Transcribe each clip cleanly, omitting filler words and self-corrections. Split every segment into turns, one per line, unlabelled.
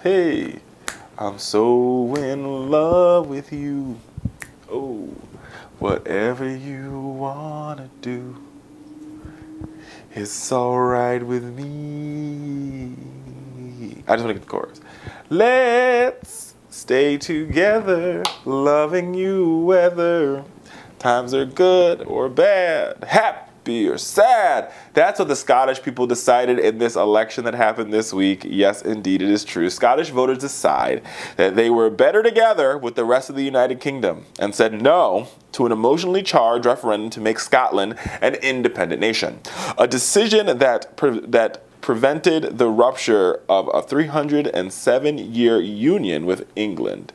Hey, I'm so in love with you. Oh, whatever you wanna do, it's alright with me. I just wanna get the chorus. Let's stay together, loving you whether times are good or bad, happy or sad. That's what the Scottish people decided in this election that happened this week. Yes, indeed, it is true. Scottish voters decide that they were better together with the rest of the United Kingdom and said no to an emotionally charged referendum to make Scotland an independent nation. A decision that prevented the rupture of a 307-year union with England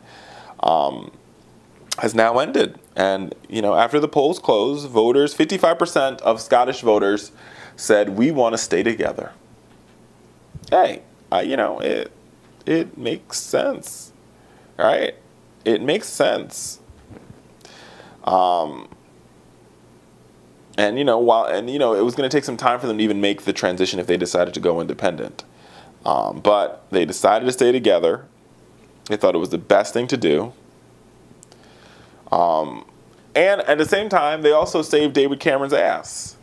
has now ended. And, you know, after the polls closed, voters, 55% of Scottish voters said, we want to stay together. Hey, you know, it makes sense, right? It makes sense. And, you know, it was going to take some time for them to even make the transition if they decided to go independent. But they decided to stay together. They thought it was the best thing to do. And at the same time, they also saved David Cameron's ass.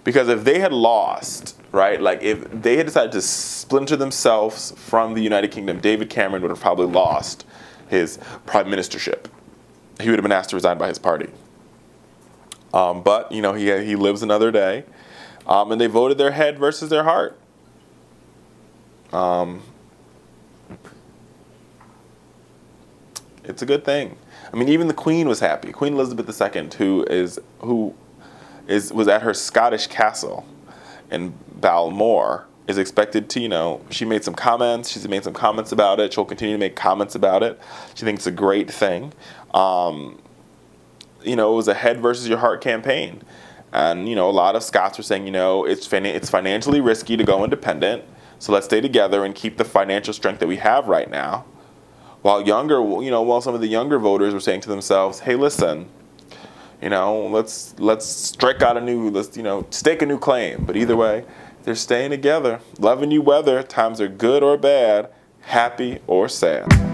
Because if they had lost, right, like if they had decided to splinter themselves from the United Kingdom, David Cameron would have probably lost his prime ministership. He would have been asked to resign by his party. But, you know, he lives another day. And they voted their head versus their heart. It's a good thing. I mean, even the Queen was happy. Queen Elizabeth II, who was at her Scottish castle in Balmoor, is expected to, you know, she made some comments. She's made some comments about it. She'll continue to make comments about it. She thinks it's a great thing. You know, it was a head versus your heart campaign. And, you know, a lot of Scots were saying, you know, it's financially risky to go independent, so let's stay together and keep the financial strength that we have right now. While some of the younger voters were saying to themselves, hey, listen, you know, let's stake a new claim. But either way, they're staying together, loving you whether times are good or bad, happy or sad.